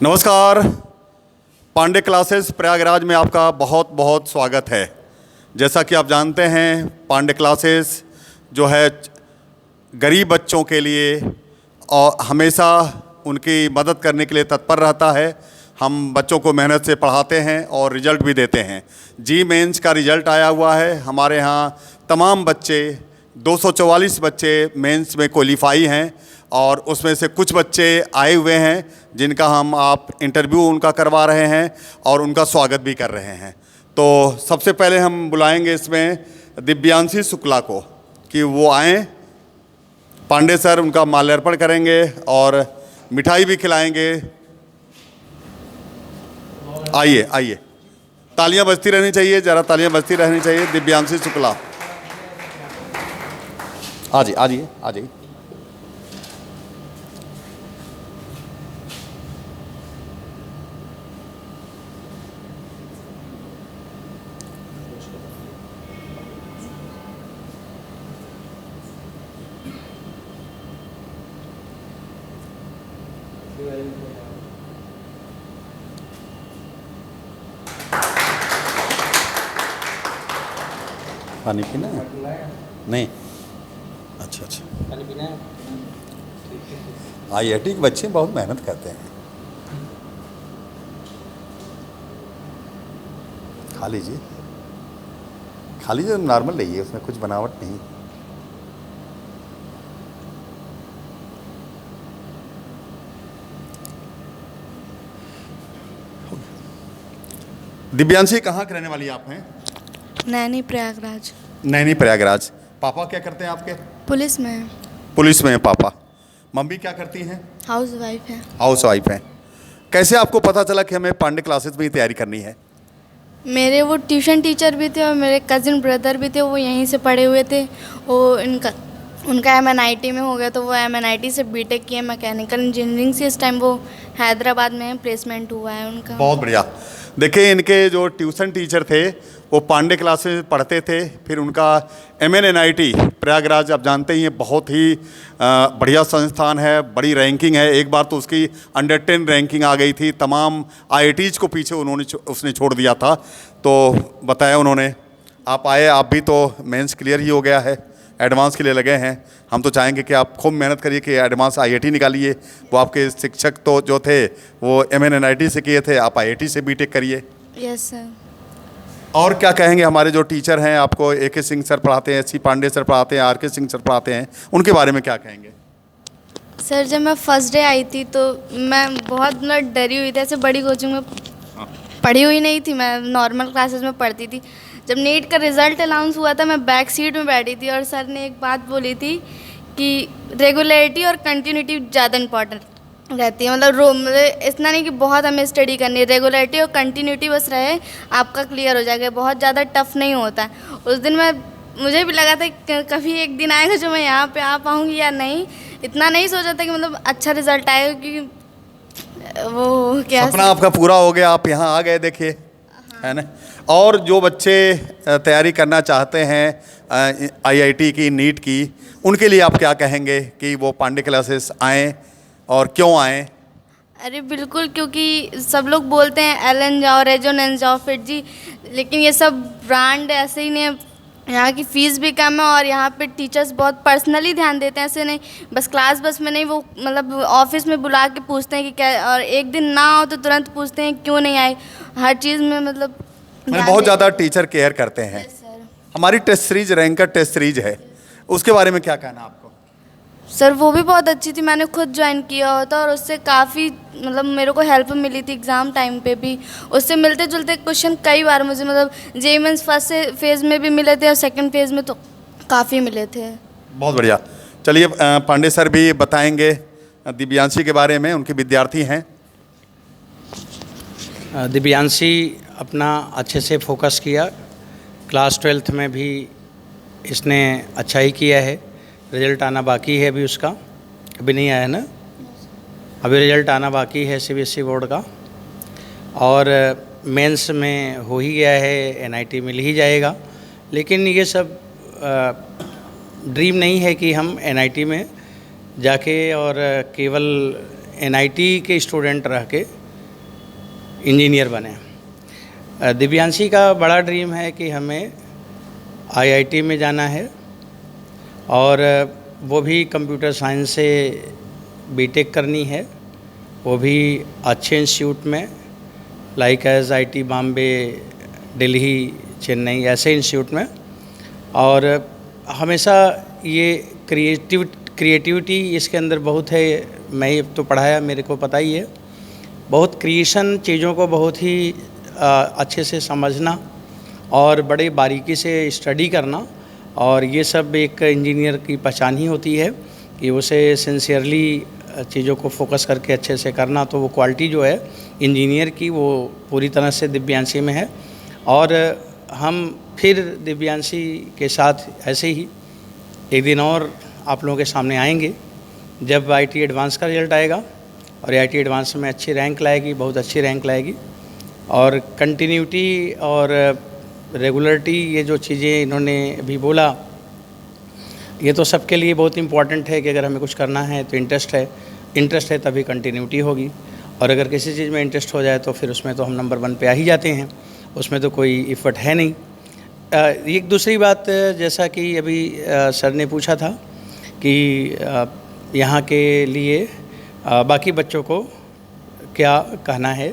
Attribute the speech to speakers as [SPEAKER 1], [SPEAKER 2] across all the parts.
[SPEAKER 1] नमस्कार। पांडे क्लासेस प्रयागराज में आपका बहुत बहुत स्वागत है। जैसा कि आप जानते हैं, पांडे क्लासेस जो है गरीब बच्चों के लिए और हमेशा उनकी मदद करने के लिए तत्पर रहता है। हम बच्चों को मेहनत से पढ़ाते हैं और रिजल्ट भी देते हैं। जी मेंस का रिजल्ट आया हुआ है। हमारे यहाँ तमाम बच्चे 244 बच्चे मेंस में क्वालिफाई हैं और उसमें से कुछ बच्चे आए हुए हैं जिनका हम आप इंटरव्यू उनका करवा रहे हैं और उनका स्वागत भी कर रहे हैं। तो सबसे पहले हम बुलाएंगे इसमें दिव्यांशी शुक्ला को कि वो आएँ। पांडे सर उनका माल्यार्पण करेंगे और मिठाई भी खिलाएंगे। आइए आइए, तालियां बजती रहनी चाहिए, ज़रा तालियां बजती रहनी चाहिए। दिव्यांशी शुक्ला आ जाइए आ जाइए आ जाइए। पानी पीना है? नहीं, अच्छा अच्छा,
[SPEAKER 2] पानी पीना है?
[SPEAKER 1] IIT के बच्चे बहुत मेहनत करते हैं। खा लीजिए, खा लीजिए, नॉर्मल रहिए, उसमें कुछ बनावट नहीं। दिव्यांशी, कहाँ के रहने वाली आप हैं?
[SPEAKER 3] नैनी प्रयागराज।
[SPEAKER 1] नैनी प्रयागराज। पापा क्या करते हैं आपके?
[SPEAKER 3] पुलिस में है।
[SPEAKER 1] पुलिस में हैं पापा। मम्मी क्या करती हैं?
[SPEAKER 3] हाउस वाइफ है।
[SPEAKER 1] हाउस वाइफ हैं। कैसे आपको पता चला कि हमें पांडे क्लासेस में ही तैयारी करनी है?
[SPEAKER 3] मेरे वो ट्यूशन टीचर भी थे और मेरे कज़िन ब्रदर भी थे, वो यहीं से पढ़े हुए थे। वो उनका MNIT में हो गया, तो वो MNIT से BTech किए मैकेनिकल इंजीनियरिंग से। इस टाइम वो हैदराबाद में प्लेसमेंट हुआ है उनका।
[SPEAKER 1] बहुत बढ़िया। देखिए, इनके जो ट्यूशन टीचर थे वो पांडे क्लासेस में पढ़ते थे। फिर उनका MNIT प्रयागराज, आप जानते ही हैं, बहुत ही बढ़िया संस्थान है, बड़ी रैंकिंग है। एक बार तो उसकी अंडर 10 रैंकिंग आ गई थी। तमाम IITs को पीछे उसने छोड़ दिया था। तो बताया उन्होंने, आप आए, आप भी तो मेंस क्लियर ही हो गया है, एडवांस के लिए लगे हैं। हम तो चाहेंगे कि आप खूब मेहनत करिए कि एडवांस IIT निकालिए। वो आपके शिक्षक तो जो थे वो MNIT से किए थे, आप IIT से BTech करिए।
[SPEAKER 3] Yes sir.
[SPEAKER 1] और क्या कहेंगे हमारे जो टीचर हैं, आपको AK सिंह सर पढ़ाते हैं, SC पांडे सर पढ़ाते हैं, RK सिंह सर पढ़ाते हैं, उनके बारे में क्या कहेंगे?
[SPEAKER 3] सर, जब मैं फर्स्ट डे आई थी तो मैं बहुत डरी हुई थी। ऐसे बड़ी कोचिंग में पढ़ी हुई नहीं थी, मैं नॉर्मल क्लासेस में पढ़ती थी। जब नीट का रिज़ल्ट अनाउंस हुआ था, मैं बैक सीट में बैठी थी और सर ने एक बात बोली थी कि रेगुलरिटी और कंटिन्यूटी ज़्यादा इंपॉर्टेंट रहती है। मतलब इतना नहीं कि बहुत हमें स्टडी करनी है, रेगुलरिटी और कंटिन्यूटी बस रहे, आपका क्लियर हो जाएगा। बहुत ज़्यादा टफ नहीं होता है। उस दिन मुझे भी लगा था कि कभी एक दिन आएगा जो मैं यहाँ पे आ पाऊँगी या नहीं। इतना नहीं सोचा था कि मतलब अच्छा रिजल्ट आएगा, क्योंकि वो क्या
[SPEAKER 1] सपना आपका पूरा हो गया, आप यहाँ आ गए, देखिए, है ना। और जो बच्चे तैयारी करना चाहते हैं IIT की, नीट की, उनके लिए आप क्या कहेंगे कि वो पांडे क्लासेस आएँ और क्यों आएँ?
[SPEAKER 3] अरे बिल्कुल, क्योंकि सब लोग बोलते हैं एलन जाओ, रेजोनेंस जाओ, फिर जी, लेकिन ये सब ब्रांड ऐसे ही नहीं है। यहाँ की फ़ीस भी कम है और यहाँ पे टीचर्स बहुत पर्सनली ध्यान देते हैं। ऐसे नहीं बस क्लास बस में नहीं, वो मतलब ऑफिस में बुला के पूछते हैं कि क्या, और एक दिन ना हो तो तुरंत पूछते हैं क्यों नहीं आए। हर चीज़ में मतलब
[SPEAKER 1] बहुत ज़्यादा टीचर केयर करते हैं।
[SPEAKER 3] सर,
[SPEAKER 1] हमारी test series ranker test series है, उसके बारे में क्या कहना आपको?
[SPEAKER 3] सर वो भी बहुत अच्छी थी, मैंने खुद ज्वाइन किया होता और उससे काफ़ी मतलब मेरे को हेल्प मिली थी एग्ज़ाम टाइम पे भी। उससे मिलते जुलते क्वेश्चन कई बार मुझे मतलब JEE मेंस फर्स्ट फेज़ में भी मिले थे और सेकंड फेज़ में तो काफ़ी मिले थे।
[SPEAKER 1] बहुत बढ़िया। चलिए, पांडे सर भी बताएंगे दिव्यांशी के बारे में, उनके विद्यार्थी हैं।
[SPEAKER 2] दिव्यांशी अपना अच्छे से फोकस किया, क्लास 12th में भी इसने अच्छा ही किया है। रिज़ल्ट आना बाकी है अभी उसका, अभी नहीं आया ना, अभी रिज़ल्ट आना बाकी है CBSE बोर्ड का। और मेंस में हो ही गया है, NIT मिल ही जाएगा। लेकिन ये सब ड्रीम नहीं है कि हम NIT में जाके और केवल NIT के स्टूडेंट रह के इंजीनियर बने। दिव्यांशी का बड़ा ड्रीम है कि हमें आईआईटी में जाना है और वो भी कंप्यूटर साइंस से बीटेक करनी है, वो भी अच्छे इंस्टीट्यूट में, like as IIT Bombay, Delhi, Chennai, ऐसे इंस्टीट्यूट में। और हमेशा ये क्रिएटिविटी इसके अंदर बहुत है। मैं तो पढ़ाया, मेरे को पता ही है, बहुत क्रिएशन चीज़ों को बहुत ही अच्छे से समझना और बड़े बारीकी से स्टडी करना, और ये सब एक इंजीनियर की पहचान ही होती है कि उसे सिंसियरली चीज़ों को फोकस करके अच्छे से करना। तो वो क्वालिटी जो है इंजीनियर की, वो पूरी तरह से दिव्यांशी में है। और हम फिर दिव्यांशी के साथ ऐसे ही एक दिन और आप लोगों के सामने आएंगे जब आईटी एडवांस का रिज़ल्ट आएगा, और आईटी एडवांस में अच्छी रैंक लाएगी, बहुत अच्छी रैंक लाएगी। और कंटिन्यूटी और रेगुलरिटी, ये जो चीज़ें इन्होंने अभी बोला, ये तो सबके लिए बहुत इम्पॉर्टेंट है कि अगर हमें कुछ करना है तो इंटरेस्ट है तभी कंटिन्यूटी होगी। और अगर किसी चीज़ में इंटरेस्ट हो जाए तो फिर उसमें तो हम नंबर 1 पे आ ही जाते हैं, उसमें तो कोई इफ़र्ट है नहीं। एक दूसरी बात, जैसा कि अभी सर ने पूछा था कि यहाँ के लिए बाकी बच्चों को क्या कहना है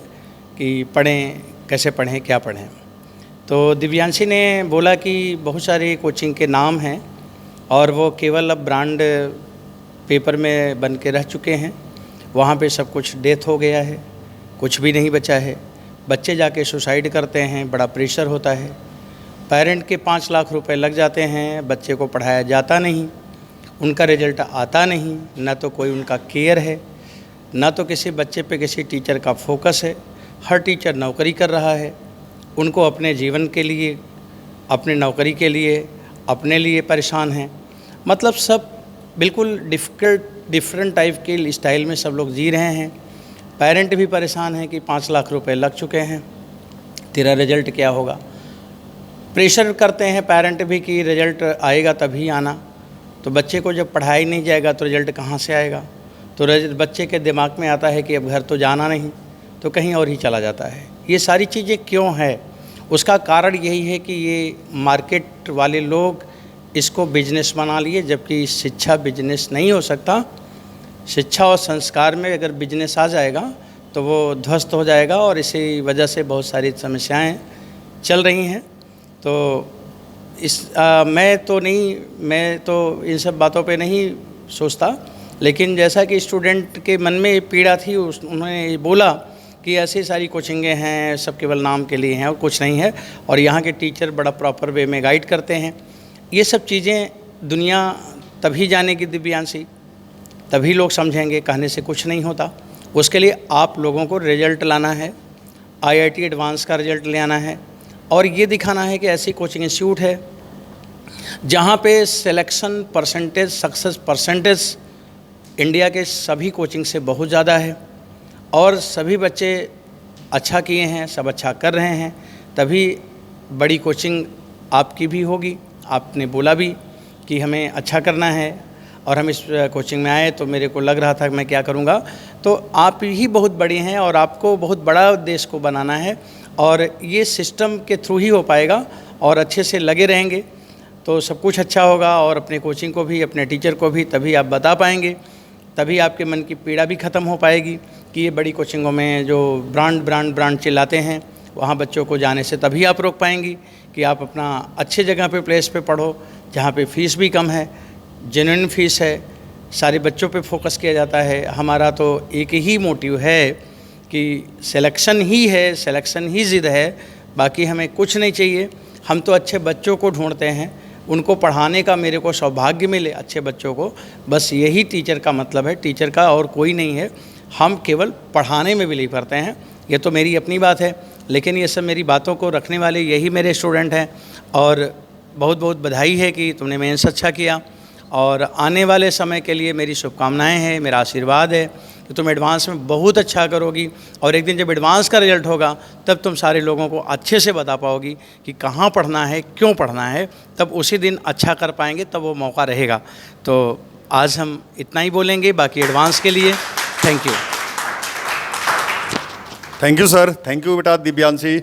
[SPEAKER 2] कि पढ़ें, कैसे पढ़ें, क्या पढ़ें। तो दिव्यांशी ने बोला कि बहुत सारे कोचिंग के नाम हैं और वो केवल अब ब्रांड पेपर में बन के रह चुके हैं। वहाँ पे सब कुछ डेथ हो गया है, कुछ भी नहीं बचा है। बच्चे जाके सुसाइड करते हैं, बड़ा प्रेशर होता है। पेरेंट के 5 लाख रुपए लग जाते हैं, बच्चे को पढ़ाया जाता नहीं, उनका रिजल्ट आता नहीं, ना तो कोई उनका केयर है, ना तो किसी बच्चे पे किसी टीचर का फोकस है। हर टीचर नौकरी कर रहा है, उनको अपने जीवन के लिए, अपने नौकरी के लिए, अपने लिए परेशान हैं। मतलब सब बिल्कुल डिफरेंट टाइप के स्टाइल में सब लोग जी रहे हैं। पेरेंट भी परेशान हैं कि 5 लाख रुपए लग चुके हैं, तेरा रिजल्ट क्या होगा। प्रेशर करते हैं पेरेंट भी कि रिजल्ट आएगा तभी आना। तो बच्चे को जब पढ़ाई नहीं जाएगा तो रिजल्ट कहाँ से आएगा। तो बच्चे के दिमाग में आता है कि अब घर तो जाना नहीं, तो कहीं और ही चला जाता है। ये सारी चीज़ें क्यों है, उसका कारण यही है कि ये मार्केट वाले लोग इसको बिजनेस बना लिए, जबकि शिक्षा बिजनेस नहीं हो सकता। शिक्षा और संस्कार में अगर बिजनेस आ जाएगा तो वो ध्वस्त हो जाएगा, और इसी वजह से बहुत सारी समस्याएं चल रही हैं। तो मैं तो इन सब बातों पे नहीं सोचता, लेकिन जैसा कि स्टूडेंट के मन में पीड़ा थी, उन्होंने बोला कि ऐसी सारी कोचिंगें हैं, सब केवल नाम के लिए हैं और कुछ नहीं है, और यहाँ के टीचर बड़ा प्रॉपर वे में गाइड करते हैं। ये सब चीज़ें दुनिया तभी जानेगी दिव्यांशी, तभी लोग समझेंगे, कहने से कुछ नहीं होता। उसके लिए आप लोगों को रिजल्ट लाना है, आईआईटी एडवांस का रिजल्ट ले आना है, और ये दिखाना है कि ऐसी कोचिंग इंस्टीट्यूट है जहाँ पे selection percentage, success percentage India के सभी कोचिंग से बहुत ज़्यादा है, और सभी बच्चे अच्छा किए हैं, सब अच्छा कर रहे हैं, तभी बड़ी कोचिंग आपकी भी होगी। आपने बोला भी कि हमें अच्छा करना है, और हम इस कोचिंग में आए तो मेरे को लग रहा था कि मैं क्या करूँगा। तो आप ही बहुत बड़े हैं और आपको बहुत बड़ा देश को बनाना है, और ये सिस्टम के थ्रू ही हो पाएगा। और अच्छे से लगे रहेंगे तो सब कुछ अच्छा होगा, और अपने कोचिंग को भी, अपने टीचर को भी तभी आप बता पाएंगे, तभी आपके मन की पीड़ा भी ख़त्म हो पाएगी कि ये बड़ी कोचिंगों में जो ब्रांड चिल्लाते हैं, वहाँ बच्चों को जाने से तभी आप रोक पाएंगी कि आप अपना अच्छे जगह पे, प्लेस पे पढ़ो, जहाँ पे फ़ीस भी कम है, जेन्युइन फ़ीस है, सारे बच्चों पे फोकस किया जाता है। हमारा तो एक ही मोटिव है कि सिलेक्शन ही ज़िद है, बाकी हमें कुछ नहीं चाहिए। हम तो अच्छे बच्चों को ढूंढते हैं, उनको पढ़ाने का मेरे को सौभाग्य मिले, अच्छे बच्चों को, बस यही टीचर का मतलब है, टीचर का और कोई नहीं है। हम केवल पढ़ाने में बिलीव करते हैं। ये तो मेरी अपनी बात है, लेकिन ये सब मेरी बातों को रखने वाले यही मेरे स्टूडेंट हैं, और बहुत बहुत बधाई है कि तुमने मेंस अच्छा किया, और आने वाले समय के लिए मेरी शुभकामनाएं हैं, मेरा आशीर्वाद है कि तुम एडवांस में बहुत अच्छा करोगी, और एक दिन जब एडवांस का रिजल्ट होगा तब तुम सारे लोगों को अच्छे से बता पाओगी कि कहाँ पढ़ना है, क्यों पढ़ना है, तब उसी दिन अच्छा कर पाएंगे, तब वो मौका रहेगा। तो आज हम इतना ही बोलेंगे, बाकी एडवांस के लिए thank you.
[SPEAKER 1] Thank you sir, thank you बेटा दिव्यांशी।